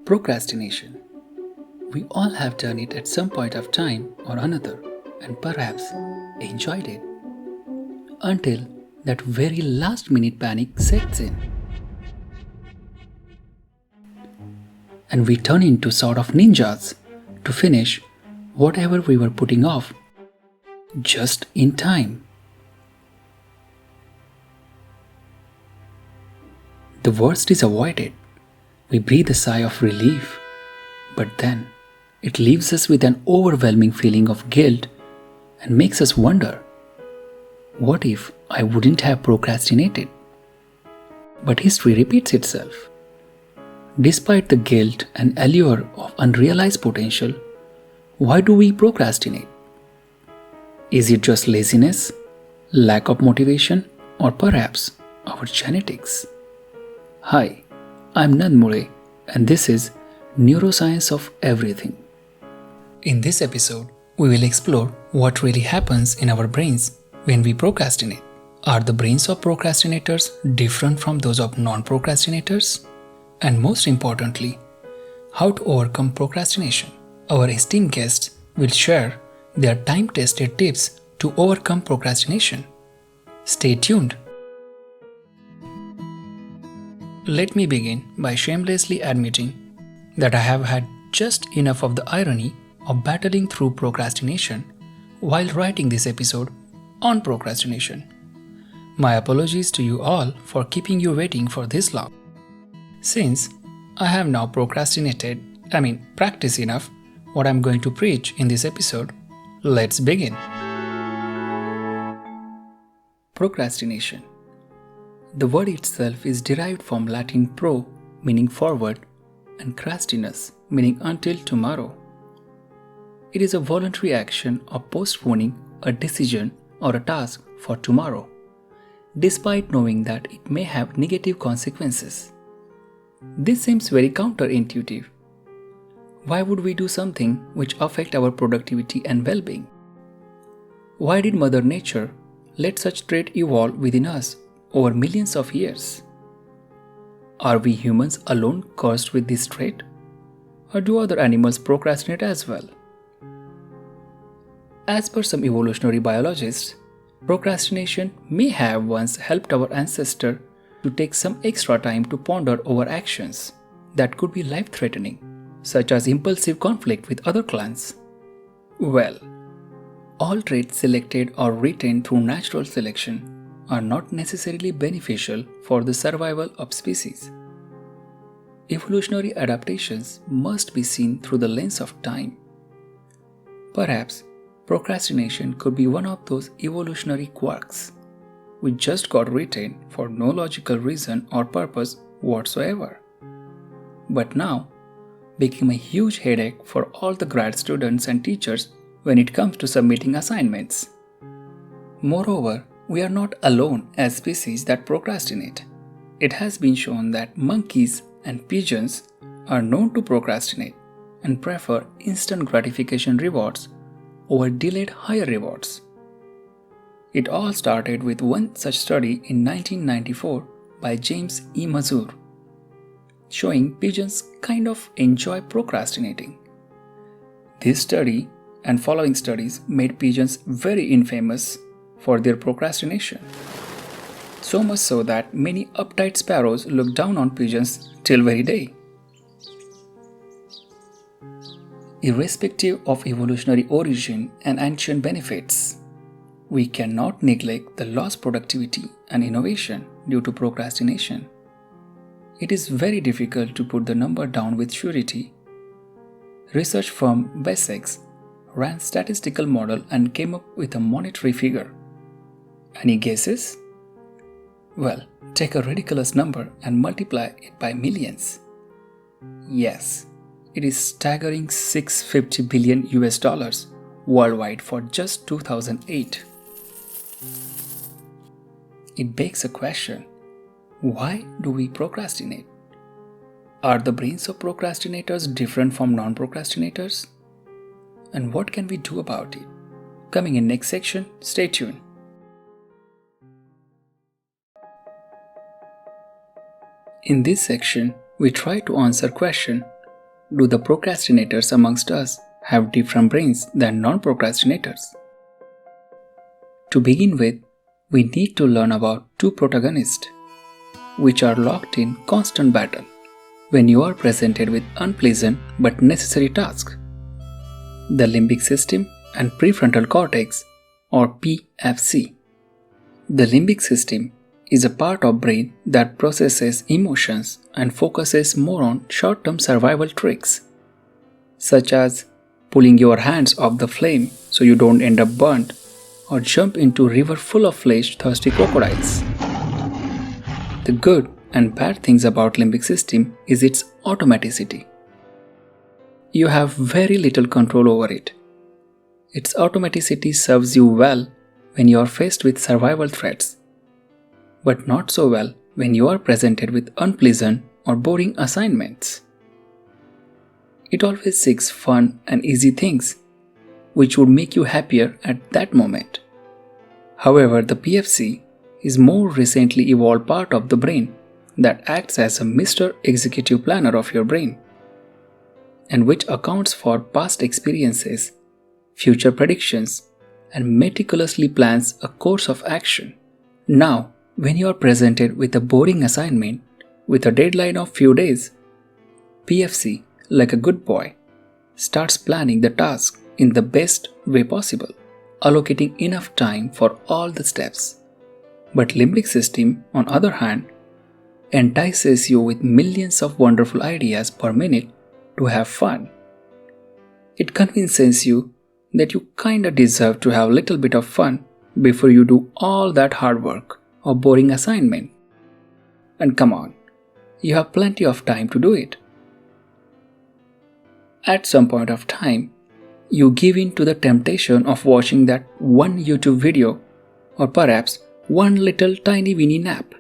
Procrastination. We all have done it at some point of time or another and perhaps enjoyed it until that very last minute panic sets in and we turn into sort of ninjas to finish whatever we were putting off just in time. The worst is avoided. We breathe a sigh of relief, but then it leaves us with an overwhelming feeling of guilt and makes us wonder, what if I wouldn't have procrastinated? But history repeats itself. Despite the guilt and allure of unrealized potential, why do we procrastinate? Is it just laziness, lack of motivation, or perhaps our genetics? Hi, I'm Nanmure, and this is Neuroscience of Everything. In this episode, we will explore what really happens in our brains when we procrastinate. Are the brains of procrastinators different from those of non-procrastinators? And most importantly, how to overcome procrastination. Our esteemed guests will share their time-tested tips to overcome procrastination. Stay tuned. Let me begin by shamelessly admitting that I have had just enough of the irony of battling through procrastination while writing this episode on procrastination. My apologies to you all for keeping you waiting for this long. Since I have now practiced enough what I'm going to preach in this episode, let's begin. Procrastination. The word itself is derived from Latin pro, meaning forward, and crastinus, meaning until tomorrow. It is a voluntary action of postponing a decision or a task for tomorrow, despite knowing that it may have negative consequences. This seems very counterintuitive. Why would we do something which affects our productivity and well-being? Why did Mother Nature let such trait evolve within us over millions of years? Are we humans alone cursed with this trait? Or do other animals procrastinate as well? As per some evolutionary biologists, procrastination may have once helped our ancestors to take some extra time to ponder over actions that could be life-threatening, such as impulsive conflict with other clans. Well, all traits selected or retained through natural selection are not necessarily beneficial for the survival of species. Evolutionary adaptations must be seen through the lens of time. Perhaps procrastination could be one of those evolutionary quirks which just got retained for no logical reason or purpose whatsoever, but now became a huge headache for all the grad students and teachers when it comes to submitting assignments. Moreover, we are not alone as species that procrastinate. It has been shown that monkeys and pigeons are known to procrastinate and prefer instant gratification rewards over delayed higher rewards. It all started with one such study in 1994 by James E. Mazur, showing pigeons kind of enjoy procrastinating. This study and following studies made pigeons very infamous for their procrastination. So much so that many uptight sparrows look down on pigeons till very day. Irrespective of evolutionary origin and ancient benefits, we cannot neglect the lost productivity and innovation due to procrastination. It is very difficult to put the number down with surety. Research firm Wessex ran statistical model and came up with a monetary figure. Any guesses? Well, take a ridiculous number and multiply it by millions. Yes, it is staggering $650 billion worldwide for just 2008. It begs a question: why do we procrastinate? Are the brains of procrastinators different from non-procrastinators? And what can we do about it? Coming in next section, stay tuned. In this section, we try to answer question: do the procrastinators amongst us have different brains than non-procrastinators? To begin with, we need to learn about two protagonists, which are locked in constant battle when you are presented with unpleasant but necessary tasks: the limbic system and prefrontal cortex, or PFC. The limbic system is a part of brain that processes emotions and focuses more on short-term survival tricks, such as pulling your hands off the flame so you don't end up burnt, or jump into a river full of flesh-thirsty crocodiles. The good and bad things about limbic system is its automaticity. You have very little control over it. Its automaticity serves you well when you are faced with survival threats, but not so well when you are presented with unpleasant or boring assignments. It always seeks fun and easy things, which would make you happier at that moment. However, the PFC is more recently evolved part of the brain that acts as a Mr. Executive Planner of your brain, and which accounts for past experiences, future predictions, and meticulously plans a course of action. Now, when you are presented with a boring assignment with a deadline of few days, PFC, like a good boy, starts planning the task in the best way possible, allocating enough time for all the steps. But limbic system, on other hand, entices you with millions of wonderful ideas per minute to have fun. It convinces you that you kinda deserve to have a little bit of fun before you do all that hard work or boring assignment. And come on, you have plenty of time to do it. At some point of time, you give in to the temptation of watching that one YouTube video or perhaps one little tiny weeny nap.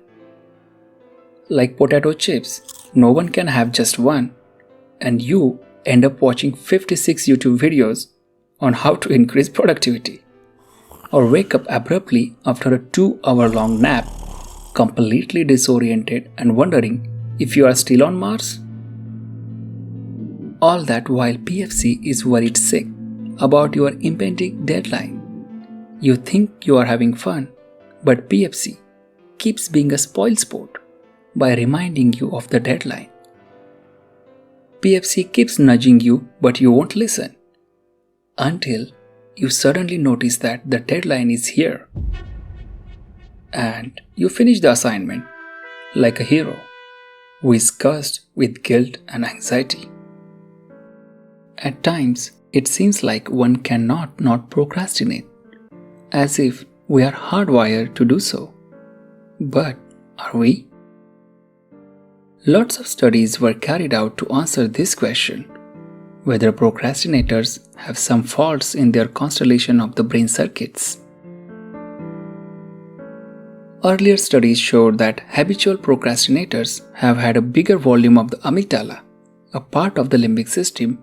Like potato chips, no one can have just one, and you end up watching 56 YouTube videos on how to increase productivity. Or wake up abruptly after a 2-hour-long nap, completely disoriented and wondering if you are still on Mars. All that while PFC is worried sick about your impending deadline. You think you are having fun, but PFC keeps being a spoilsport by reminding you of the deadline. PFC keeps nudging you, but you won't listen until you suddenly notice that the deadline is here. And you finish the assignment like a hero who is cursed with guilt and anxiety. At times, it seems like one cannot not procrastinate, as if we are hardwired to do so. But are we? Lots of studies were carried out to answer this question, whether procrastinators have some faults in their constellation of the brain circuits. Earlier studies showed that habitual procrastinators have had a bigger volume of the amygdala, a part of the limbic system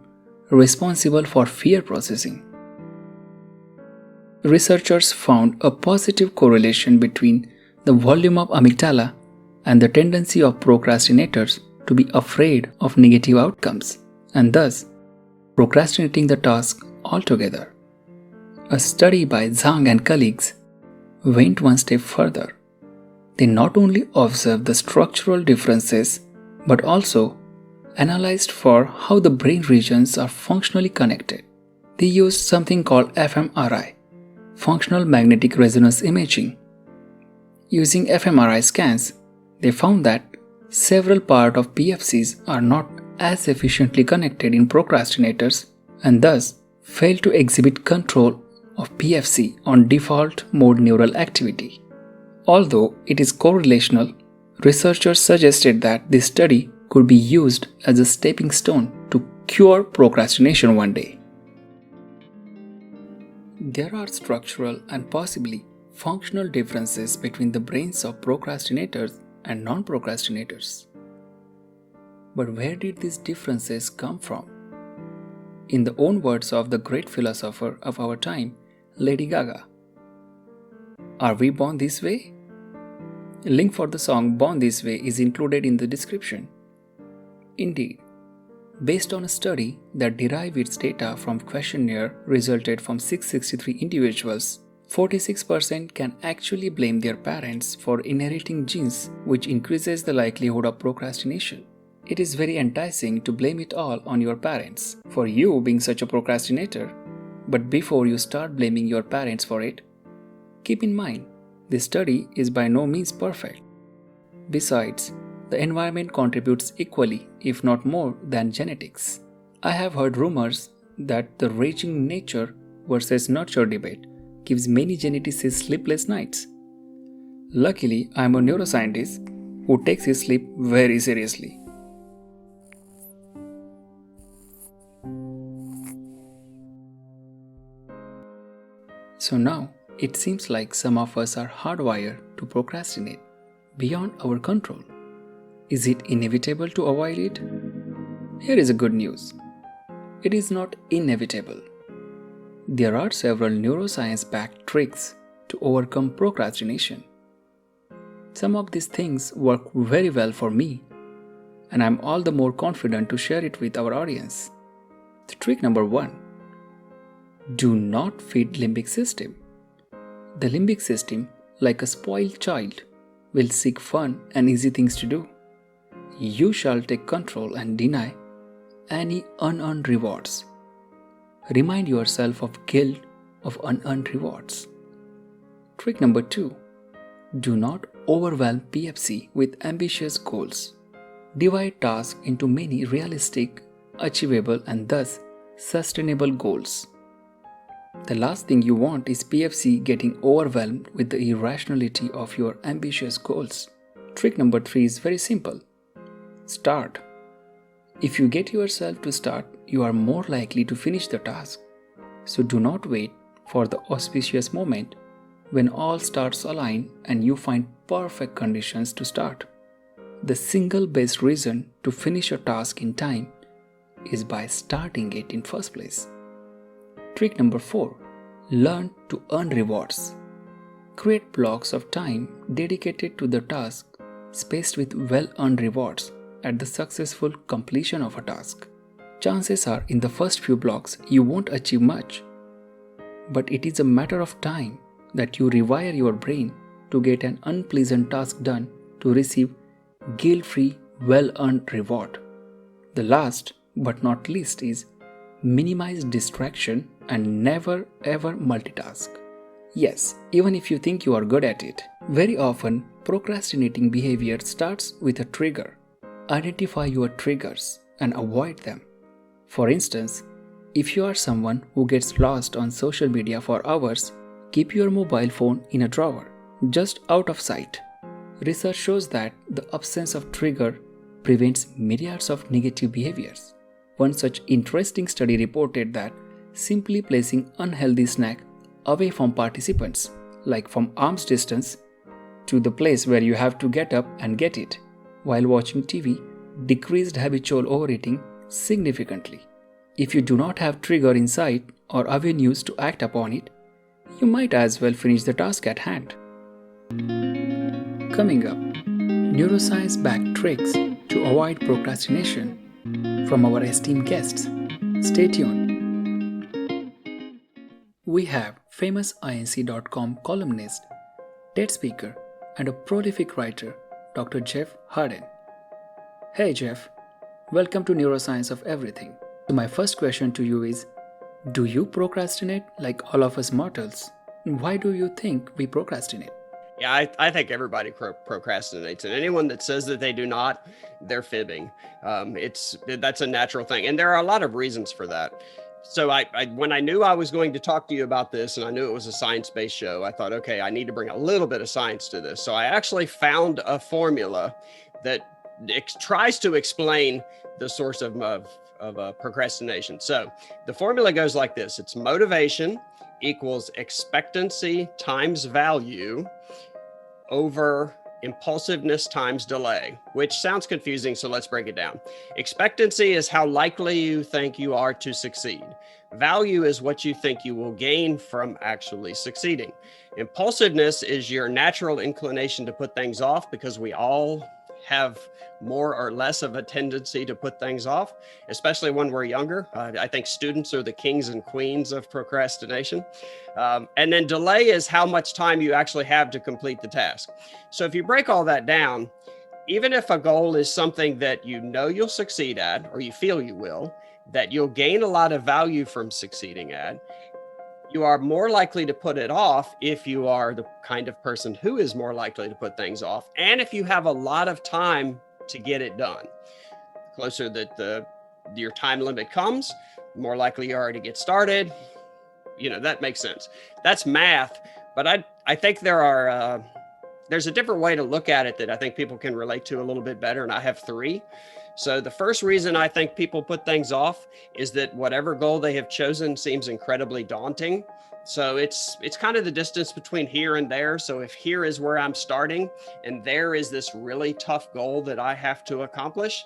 responsible for fear processing. Researchers found a positive correlation between the volume of amygdala and the tendency of procrastinators to be afraid of negative outcomes and thus procrastinating the task altogether. A study by Zhang and colleagues went one step further. They not only observed the structural differences but also analyzed for how the brain regions are functionally connected. They used something called fMRI, functional magnetic resonance imaging. Using fMRI scans, they found that several parts of PFCs are not as efficiently connected in procrastinators and thus fail to exhibit control of PFC on default mode neural activity. Although it is correlational, researchers suggested that this study could be used as a stepping stone to cure procrastination one day. There are structural and possibly functional differences between the brains of procrastinators and non-procrastinators. But where did these differences come from? In the own words of the great philosopher of our time, Lady Gaga, are we born this way? A link for the song Born This Way is included in the description. Indeed, Based on a study that derived its data from questionnaire resulted from 663 individuals, 46% can actually blame their parents for inheriting genes, which increases the likelihood of procrastination. It is very enticing to blame it all on your parents for you being such a procrastinator. But before you start blaming your parents for it, keep in mind, this study is by no means perfect. Besides, the environment contributes equally, if not more, than genetics. I have heard rumors that the raging nature versus nurture debate gives many geneticists sleepless nights. Luckily, I am a neuroscientist who takes his sleep very seriously. So now, it seems like some of us are hardwired to procrastinate beyond our control. Is it inevitable to avoid it? Here is a good news. It is not inevitable. There are several neuroscience-backed tricks to overcome procrastination. Some of these things work very well for me, and I'm all the more confident to share it with our audience. The trick number 1. Do not feed limbic system. The limbic system, like a spoiled child, will seek fun and easy things to do. You shall take control and deny any unearned rewards. Remind yourself of guilt of unearned rewards. Trick number 2. Do not overwhelm PFC with ambitious goals. Divide tasks into many realistic, achievable, and thus sustainable goals. The last thing you want is PFC getting overwhelmed with the irrationality of your ambitious goals. Trick number 3 is very simple. Start. If you get yourself to start, you are more likely to finish the task. So do not wait for the auspicious moment when all stars align and you find perfect conditions to start. The single best reason to finish a task in time is by starting it in first place. Trick number 4. Learn to earn rewards. Create blocks of time dedicated to the task, spaced with well-earned rewards at the successful completion of a task. Chances are in the first few blocks you won't achieve much, but it is a matter of time that you rewire your brain to get an unpleasant task done to receive guilt-free, well-earned reward. The last but not least is minimize distraction and never ever multitask. Yes, even if you think you are good at it, very often procrastinating behavior starts with a trigger. Identify your triggers and avoid them. For instance, if you are someone who gets lost on social media for hours, keep your mobile phone in a drawer, just out of sight. Research shows that the absence of trigger prevents myriads of negative behaviors. One such interesting study reported that simply placing unhealthy snack away from participants, like from arm's distance to the place where you have to get up and get it, while watching TV, decreased habitual overeating significantly. If you do not have trigger in sight or avenues to act upon it, you might as well finish the task at hand. Coming up, neuroscience-backed tricks to avoid procrastination from our esteemed guests. Stay tuned. We have famous INC.com columnist, TED speaker, and a prolific writer, Dr. Jeff Harden. Hey Jeff, welcome to Neuroscience of Everything. So my first question to you is, do you procrastinate like all of us mortals? Why do you think we procrastinate? Yeah, I think everybody procrastinates, and anyone that says that they do not, they're fibbing. That's a natural thing, and there are a lot of reasons for that. So when I knew I was going to talk to you about this, and I knew it was a science-based show, I thought, okay, I need to bring a little bit of science to this. So I actually found a formula that tries to explain the source of procrastination. So the formula goes like this: it's motivation equals expectancy times value over impulsiveness times delay, which sounds confusing. So let's break it down. Expectancy is how likely you think you are to succeed. Value is what you think you will gain from actually succeeding. Impulsiveness is your natural inclination to put things off, because we all have more or less of a tendency to put things off, especially when we're younger. I think students are the kings and queens of procrastination. And then delay is how much time you actually have to complete the task. So if you break all that down, even if a goal is something that you know you'll succeed at, or you feel you will, that you'll gain a lot of value from succeeding at, you are more likely to put it off if you are the kind of person who is more likely to put things off. And if you have a lot of time to get it done. The closer that your time limit comes, the more likely you are to get started. That makes sense. That's math, but I think there's a different way to look at it that I think people can relate to a little bit better, and I have three. So the first reason I think people put things off is that whatever goal they have chosen seems incredibly daunting. So it's kind of the distance between here and there. So if here is where I'm starting and there is this really tough goal that I have to accomplish,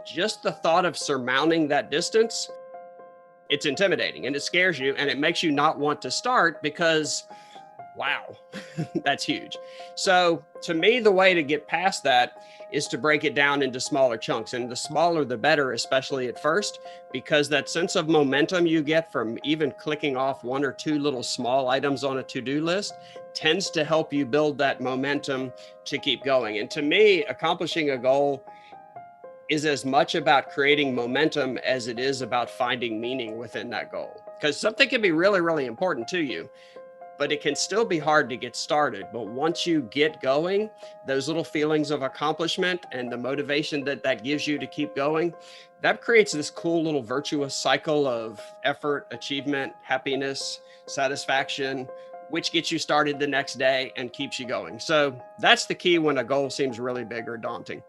just the thought of surmounting that distance, it's intimidating and it scares you and it makes you not want to start because, wow, that's huge. So to me, the way to get past that is to break it down into smaller chunks, and the smaller the better, especially at first, because that sense of momentum you get from even clicking off one or two little small items on a to-do list tends to help you build that momentum to keep going. And to me, accomplishing a goal is as much about creating momentum as it is about finding meaning within that goal, because something can be really, really important to you, but it can still be hard to get started. But once you get going, those little feelings of accomplishment and the motivation that gives you to keep going, that creates this cool little virtuous cycle of effort, achievement, happiness, satisfaction, which gets you started the next day and keeps you going. So that's the key when a goal seems really big or daunting.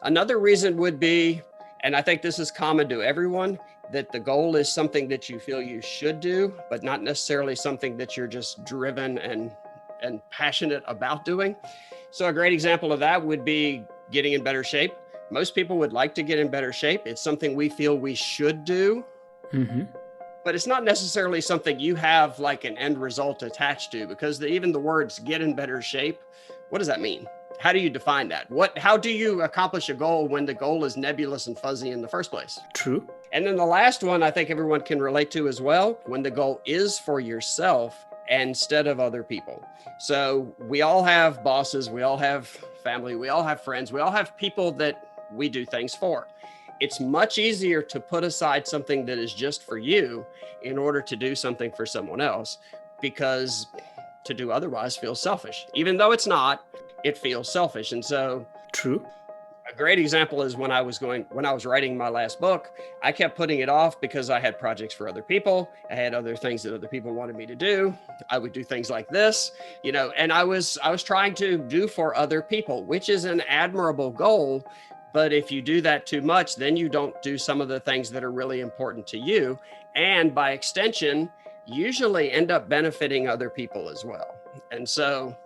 Another reason would be, and I think this is common to everyone, that the goal is something that you feel you should do, but not necessarily something that you're just driven and passionate about doing. So a great example of that would be getting in better shape. Most people would like to get in better shape. It's something we feel we should do, but it's not necessarily something you have like an end result attached to, because even the words get in better shape, what does that mean? How do you define that? How do you accomplish a goal when the goal is nebulous and fuzzy in the first place? True. And then the last one I think everyone can relate to as well, when the goal is for yourself instead of other people. So we all have bosses, we all have family, we all have friends, we all have people that we do things for. It's much easier to put aside something that is just for you in order to do something for someone else, because to do otherwise feels selfish. Even though it's not, it feels selfish. And so True. a great example is when I was writing my last book, I kept putting it off because I had projects for other people. I had other things that other people wanted me to do. I would do things like this, and I was trying to do for other people, which is an admirable goal. But if you do that too much, then you don't do some of the things that are really important to you. And by extension, usually end up benefiting other people as well. And so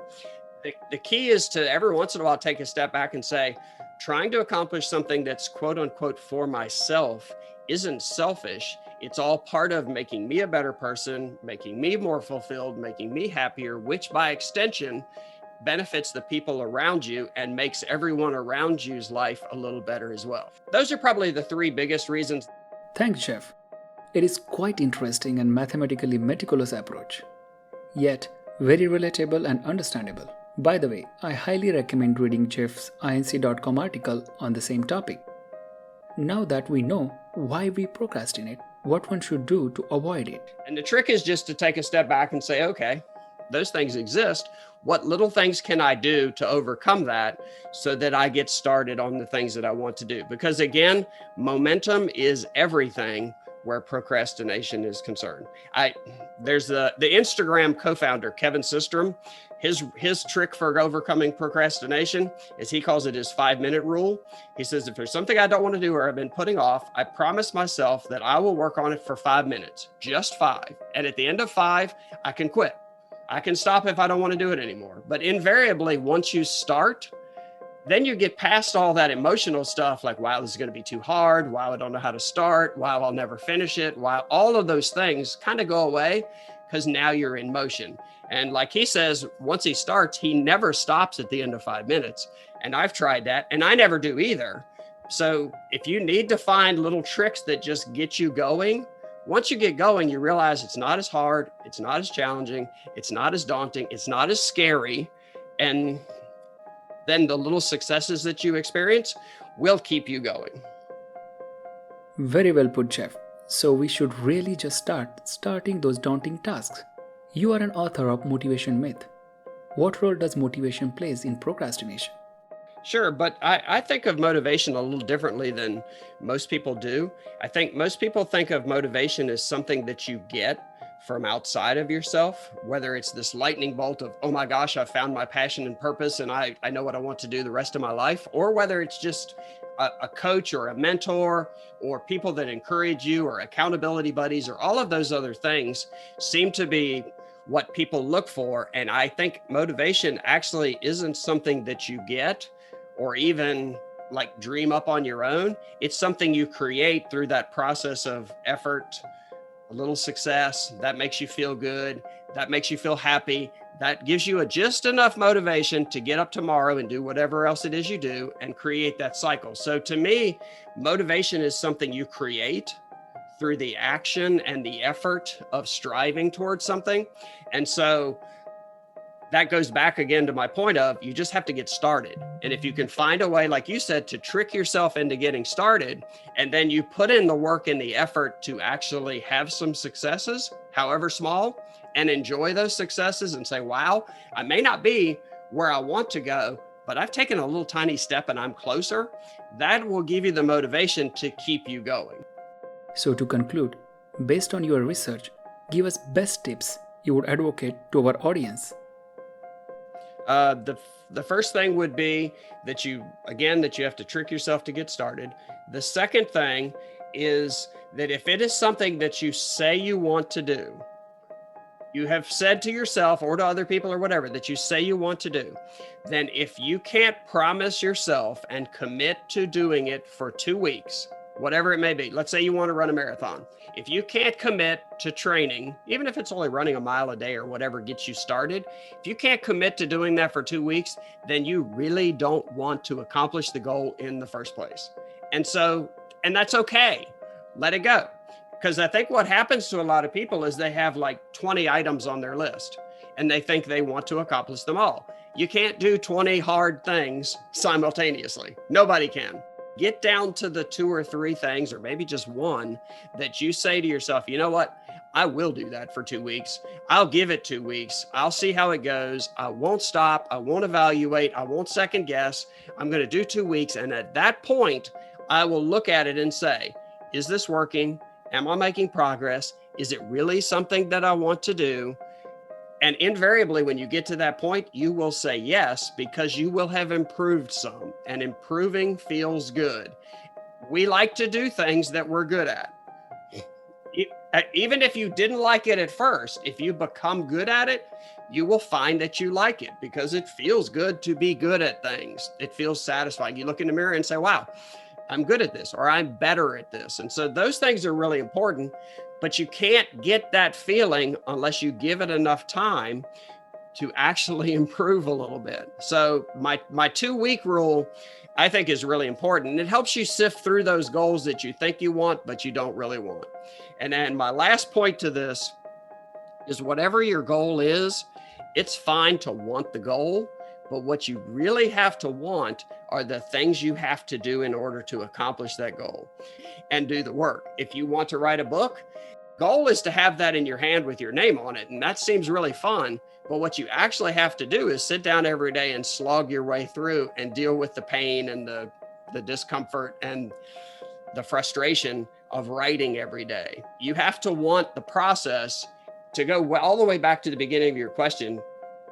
the key is to every once in a while take a step back and say, trying to accomplish something that's quote unquote for myself isn't selfish. It's all part of making me a better person, making me more fulfilled, making me happier, which by extension benefits the people around you and makes everyone around you's life a little better as well. Those are probably the three biggest reasons. Thanks, Jeff. It is quite interesting and mathematically meticulous approach, yet very relatable and understandable. By the way, I highly recommend reading Jeff's inc.com article on the same topic. Now that we know why we procrastinate, what one should do to avoid it. And the trick is just to take a step back and say, okay, those things exist. What little things can I do to overcome that so that I get started on the things that I want to do? Because again, momentum is everything where procrastination is concerned. There's the Instagram co-founder, Kevin Systrom. His trick for overcoming procrastination is he calls it his 5-minute rule. He says, if there's something I don't want to do or I've been putting off, I promise myself that I will work on it for 5 minutes, just 5. And at the end of 5, I can quit. I can stop if I don't want to do it anymore. But invariably, once you start, then you get past all that emotional stuff like, wow, this is going to be too hard. Wow, I don't know how to start. Wow, I'll never finish it. Wow, all of those things kind of go away because now you're in motion. And like he says, once he starts, he never stops at the end of 5 minutes. And I've tried that, and I never do either. So if you need to find little tricks that just get you going, once you get going, you realize it's not as hard, it's not as challenging, it's not as daunting, it's not as scary. And then the little successes that you experience will keep you going. Very well put, Jeff. So we should really just starting those daunting tasks. You are an author of Motivation Myth. What role does motivation plays in procrastination? Sure, but I think of motivation a little differently than most people do. I think most people think of motivation as something that you get from outside of yourself, whether it's this lightning bolt of, oh my gosh, I found my passion and purpose and I know what I want to do the rest of my life, or whether it's just a coach or a mentor or people that encourage you or accountability buddies or all of those other things seem to be what people look for. And I think motivation actually isn't something that you get or even like dream up on your own. It's something you create through that process of effort, a little success that makes you feel good, that makes you feel happy, that gives you just enough motivation to get up tomorrow and do whatever else it is you do and create that cycle. So to me, motivation is something you create through the action and the effort of striving towards something. And so that goes back again to my point of you just have to get started. And if you can find a way, like you said, to trick yourself into getting started, and then you put in the work and the effort to actually have some successes, however small, and enjoy those successes and say, wow, I may not be where I want to go, but I've taken a little tiny step and I'm closer. That will give you the motivation to keep you going. So to conclude, based on your research, give us best tips you would advocate to our audience. The first thing would be that you have to trick yourself to get started. The second thing is that if it is something that you say you want to do, you have said to yourself or to other people or whatever that you say you want to do, then if you can't promise yourself and commit to doing it for 2 weeks, whatever it may be. Let's say you want to run a marathon. If you can't commit to training, even if it's only running a mile a day or whatever gets you started, if you can't commit to doing that for 2 weeks, then you really don't want to accomplish the goal in the first place. And that's okay. Let it go. Because I think what happens to a lot of people is they have like 20 items on their list and they think they want to accomplish them all. You can't do 20 hard things simultaneously. Nobody can. Get down to the 2 or 3 things, or maybe just one, that you say to yourself, you know what? I will do that for 2 weeks. I'll give it 2 weeks. I'll see how it goes. I won't stop. I won't evaluate. I won't second guess. I'm going to do 2 weeks. And at that point, I will look at it and say, is this working? Am I making progress? Is it really something that I want to do? And invariably, when you get to that point, you will say yes, because you will have improved some, and improving feels good. We like to do things that we're good at. Even if you didn't like it at first, if you become good at it, you will find that you like it because it feels good to be good at things. It feels satisfying. You look in the mirror and say, wow, I'm good at this, or I'm better at this. And so those things are really important, but you can't get that feeling unless you give it enough time to actually improve a little bit. So my 2-week rule, I think, is really important. And it helps you sift through those goals that you think you want, but you don't really want. And then my last point to this is whatever your goal is, it's fine to want the goal, but what you really have to want are the things you have to do in order to accomplish that goal and do the work. If you want to write a book, goal is to have that in your hand with your name on it. And that seems really fun. But what you actually have to do is sit down every day and slog your way through and deal with the pain and the discomfort and the frustration of writing every day. You have to want the process. To go all the way back to the beginning of your question,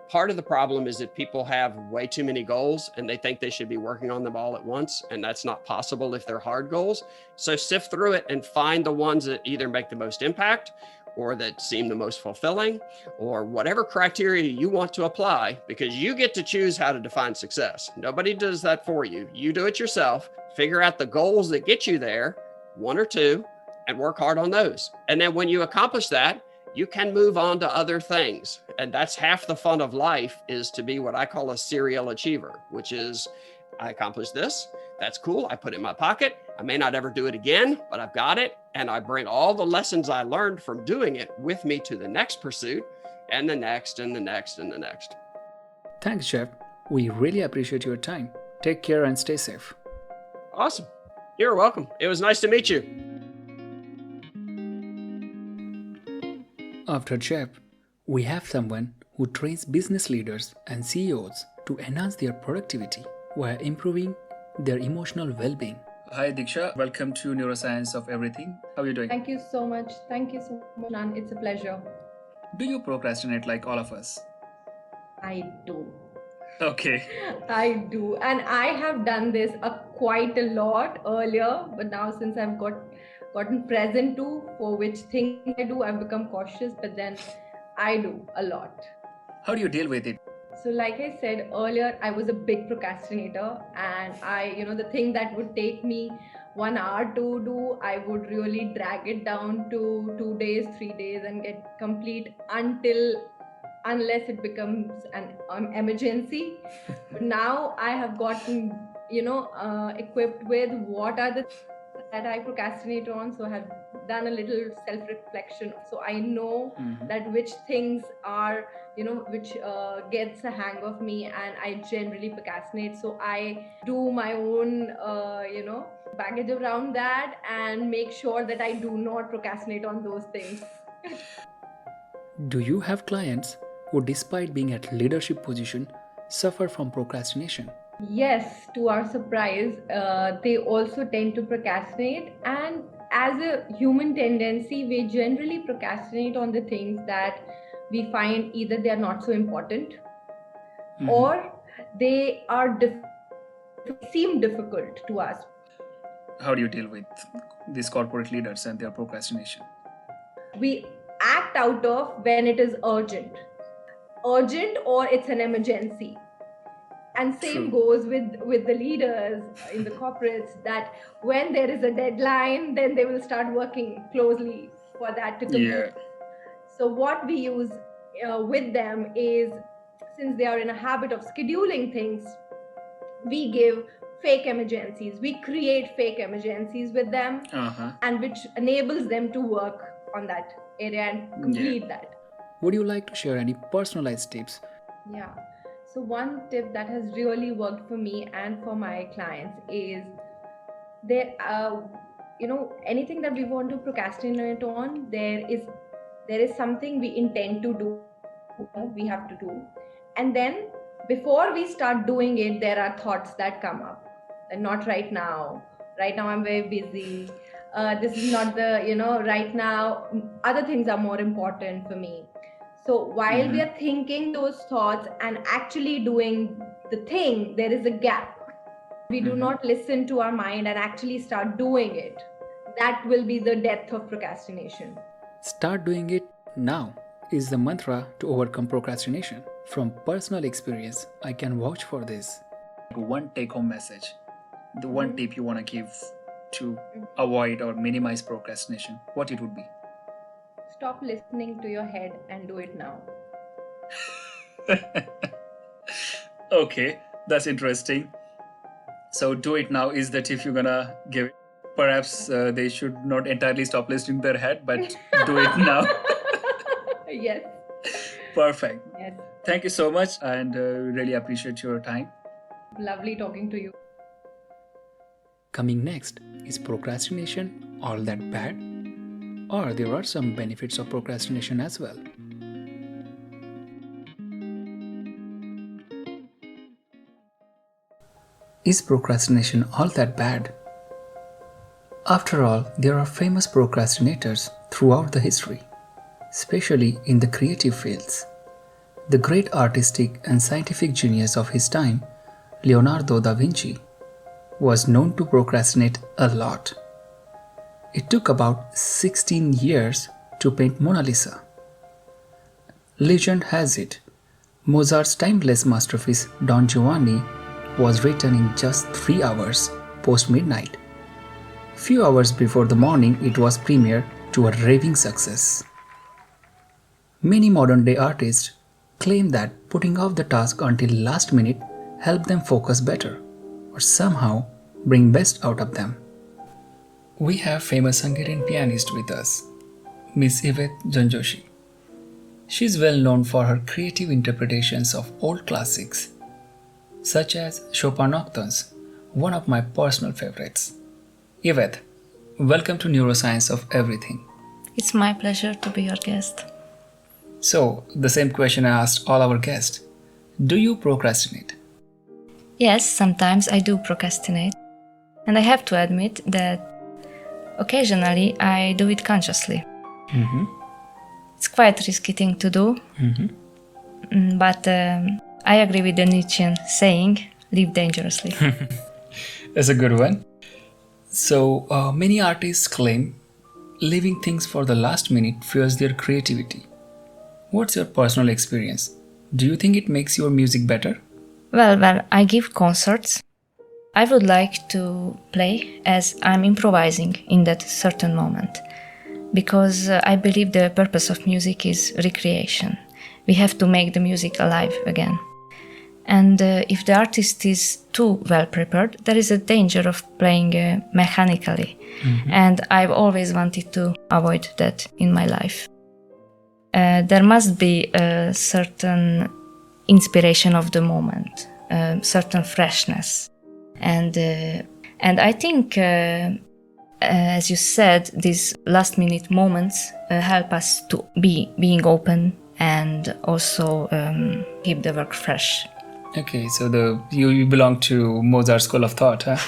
part of the problem is that people have way too many goals and they think they should be working on them all at once. And that's not possible if they're hard goals. So sift through it and find the ones that either make the most impact or that seem the most fulfilling, or whatever criteria you want to apply, because you get to choose how to define success. Nobody does that for you. You do it yourself. Figure out the goals that get you there, one or two, and work hard on those. And then when you accomplish that, you can move on to other things. And that's half the fun of life, is to be what I call a serial achiever, which is, I accomplished this. That's cool. I put it in my pocket. I may not ever do it again, but I've got it. And I bring all the lessons I learned from doing it with me to the next pursuit, and the next, and the next, and the next. Thanks, Jeff. We really appreciate your time. Take care and stay safe. Awesome. You're welcome. It was nice to meet you. After Jeff, we have someone who trains business leaders and CEOs to enhance their productivity while improving their emotional well-being. Hi Diksha, welcome to Neuroscience of Everything. How are you doing? Thank you so much. Thank you so much, Nan. It's a pleasure. Do you procrastinate like all of us? I do. Okay. I do. And I have done this quite a lot earlier, but now since I've gotten present to for which things I do, I've become cautious, but then I do a lot. How do you deal with it? So like I said earlier, I was a big procrastinator, and the thing that would take me 1 hour to do, I would really drag it down to 2 days, 3 days, and get complete unless it becomes an emergency. But now I have gotten, equipped with what are the that I procrastinate on. So I have done a little self-reflection. So I know that which things are, which gets a hang of me, and I generally procrastinate. So I do my own, baggage around that and make sure that I do not procrastinate on those things. Do you have clients who, despite being at leadership position, suffer from procrastination? Yes, to our surprise, they also tend to procrastinate. And as a human tendency, we generally procrastinate on the things that we find either they are not so important or they are seem difficult to us. How do you deal with these corporate leaders and their procrastination? We act out of when it is urgent or it's an emergency. And same goes with the leaders in the corporates, that when there is a deadline, then they will start working closely for that to complete. Yeah. So what we use with them is, since they are in a habit of scheduling things, we give fake emergencies. We create fake emergencies with them, and which enables them to work on that area and complete that. Would you like to share any personalized tips? Yeah. So one tip that has really worked for me and for my clients is anything that we want to procrastinate on, there is something we intend to do, we have to do. And then before we start doing it, there are thoughts that come up. And not right now. Right now I'm very busy. This is not right now. Other things are more important for me. So while we are thinking those thoughts and actually doing the thing, there is a gap. We do not listen to our mind and actually start doing it. That will be the death of procrastination. Start doing it now is the mantra to overcome procrastination. From personal experience, I can vouch for this. One take-home message, the one tip you want to give to avoid or minimize procrastination, what it would be? Stop listening to your head and do it now. Okay, that's interesting. So do it now is the tip you're gonna give. Perhaps they should not entirely stop listening to their head, but do it now. Yes. Perfect. Yes. Thank you so much, and really appreciate your time. Lovely talking to you. Coming next, is procrastination all that bad? Or there are some benefits of procrastination as well? Is procrastination all that bad? After all, there are famous procrastinators throughout the history, especially in the creative fields. The great artistic and scientific genius of his time, Leonardo da Vinci, was known to procrastinate a lot. It took about 16 years to paint Mona Lisa. Legend has it, Mozart's timeless masterpiece Don Giovanni was written in just 3 hours post midnight. Few hours before the morning it was premiered to a raving success. Many modern day artists claim that putting off the task until last minute helped them focus better or somehow bring best out of them. We have famous Hungarian pianist with us, Miss Yvette Janjoshi. She is well known for her creative interpretations of old classics, such as Chopin Nocturnes, one of my personal favorites. Yvette, welcome to Neuroscience of Everything. It's my pleasure to be your guest. So, the same question I asked all our guests. Do you procrastinate? Yes, sometimes I do procrastinate. And I have to admit that occasionally I do it consciously. It's quite a risky thing to do. But I agree with the Nietzschean saying, live dangerously. That's a good one. So, many artists claim leaving things for the last minute fuels their creativity. What's your personal experience? Do you think it makes your music better? Well, I give concerts. I would like to play as I'm improvising in that certain moment. Because I believe the purpose of music is recreation. We have to make the music alive again. And if the artist is too well prepared, there is a danger of playing mechanically. And I've always wanted to avoid that in my life. There must be a certain inspiration of the moment, a certain freshness. And I think, as you said, these last minute moments help us to being open and also keep the work fresh. Okay, so you belong to Mozart school of thought, huh?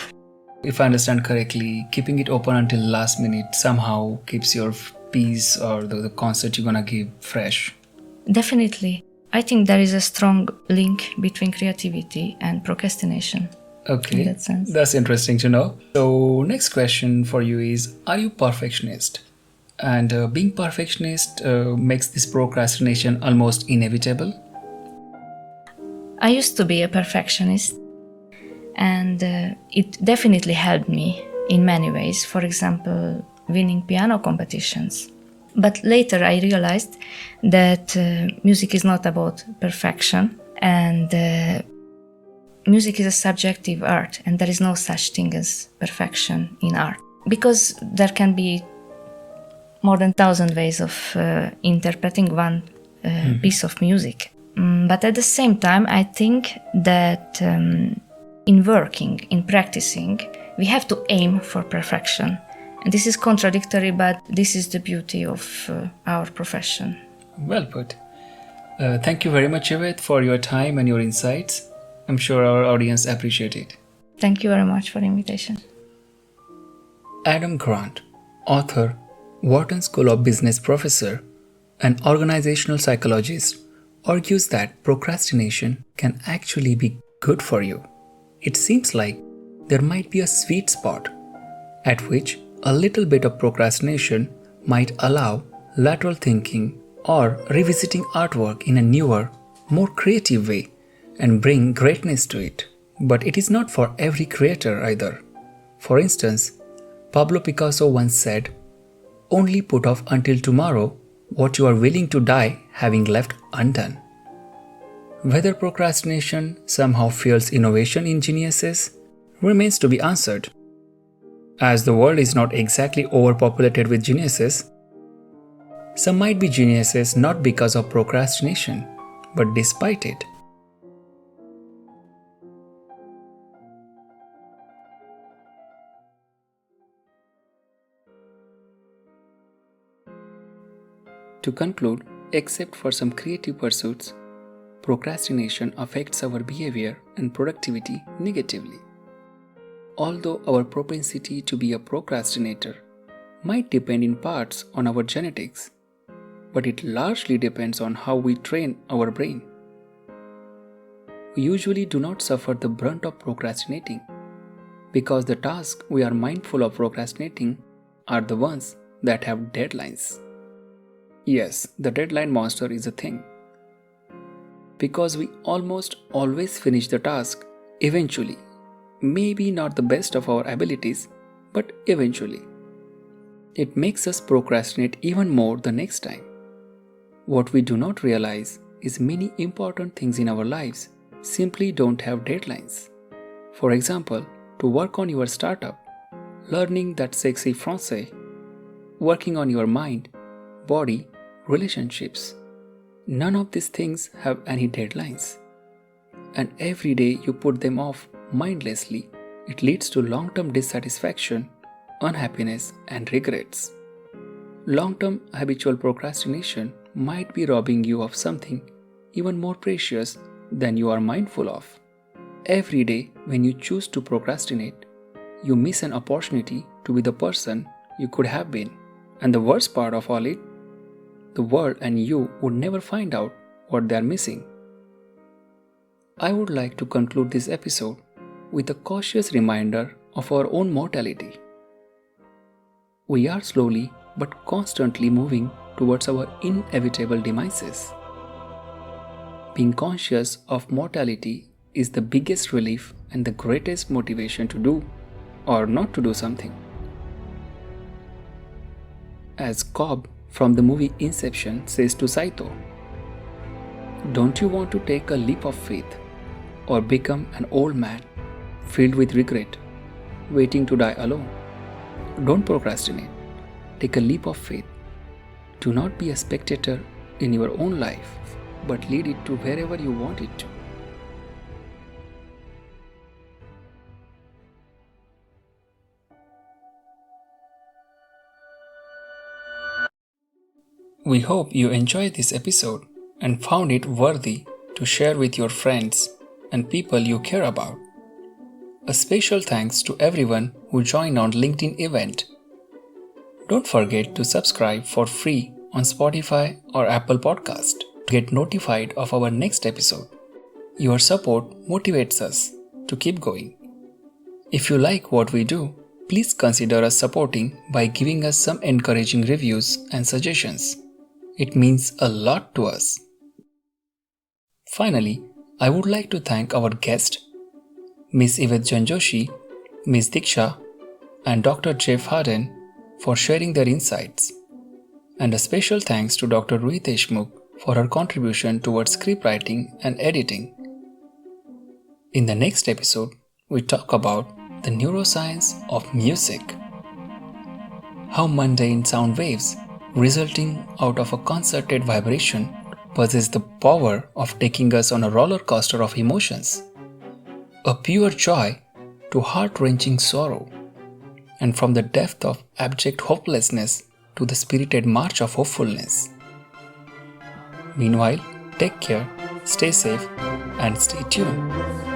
If I understand correctly, keeping it open until last minute somehow keeps your piece or the concert you're gonna give fresh. Definitely. I think there is a strong link between creativity and procrastination. Okay, in that sense. That's interesting to know. So next question for you is, are you perfectionist? And being perfectionist makes this procrastination almost inevitable? I used to be a perfectionist, and it definitely helped me in many ways. For example, winning piano competitions. But later I realized that music is not about perfection, and music is a subjective art, and there is no such thing as perfection in art. Because there can be more than 1,000 ways of interpreting one piece of music. But at the same time, I think that in working, in practicing, we have to aim for perfection. And this is contradictory, but this is the beauty of our profession. Well put. Thank you very much, Yvette, for your time and your insights. I'm sure our audience appreciate it. Thank you very much for the invitation. Adam Grant, author, Wharton School of Business professor, and organizational psychologist, argues that procrastination can actually be good for you. It seems like there might be a sweet spot at which a little bit of procrastination might allow lateral thinking or revisiting artwork in a newer, more creative way and bring greatness to it. But it is not for every creator either. For instance, Pablo Picasso once said, "Only put off until tomorrow what you are willing to die having left undone." Whether procrastination somehow fuels innovation in geniuses remains to be answered. As the world is not exactly overpopulated with geniuses, some might be geniuses not because of procrastination, but despite it. To conclude, except for some creative pursuits, procrastination affects our behavior and productivity negatively. Although our propensity to be a procrastinator might depend in parts on our genetics, but it largely depends on how we train our brain. We usually do not suffer the brunt of procrastinating because the tasks we are mindful of procrastinating are the ones that have deadlines. Yes, the deadline monster is a thing. Because we almost always finish the task eventually. Maybe not the best of our abilities, but eventually. It makes us procrastinate even more the next time. What we do not realize is many important things in our lives simply don't have deadlines. For example, to work on your startup, learning that sexy Francais, working on your mind, body, relationships. None of these things have any deadlines. And every day you put them off mindlessly, it leads to long-term dissatisfaction, unhappiness, and regrets. Long-term habitual procrastination might be robbing you of something even more precious than you are mindful of. Every day when you choose to procrastinate, you miss an opportunity to be the person you could have been. And the worst part of all it, the world and you would never find out what they are missing. I would like to conclude this episode with a cautious reminder of our own mortality. We are slowly but constantly moving towards our inevitable demises. Being conscious of mortality is the biggest relief and the greatest motivation to do or not to do something. As Cobb from the movie Inception says to Saito, "Don't you want to take a leap of faith or become an old man filled with regret, waiting to die alone? Don't procrastinate. Take a leap of faith. Do not be a spectator in your own life, but lead it to wherever you want it to." We hope you enjoyed this episode and found it worthy to share with your friends and people you care about. A special thanks to everyone who joined on LinkedIn event. Don't forget to subscribe for free on Spotify or Apple Podcast to get notified of our next episode. Your support motivates us to keep going. If you like what we do, please consider us supporting by giving us some encouraging reviews and suggestions. It means a lot to us. Finally, I would like to thank our guest, Ms. Yvette Janjoshi, Ms. Diksha, and Dr. Jeff Harden for sharing their insights. And a special thanks to Dr. Ruhi Deshmukh for her contribution towards scriptwriting and editing. In the next episode, we talk about the neuroscience of music. How mundane sound waves resulting out of a concerted vibration possess the power of taking us on a roller coaster of emotions. A pure joy to heart-wrenching sorrow, and from the depth of abject hopelessness to the spirited march of hopefulness. Meanwhile, take care, stay safe, and stay tuned.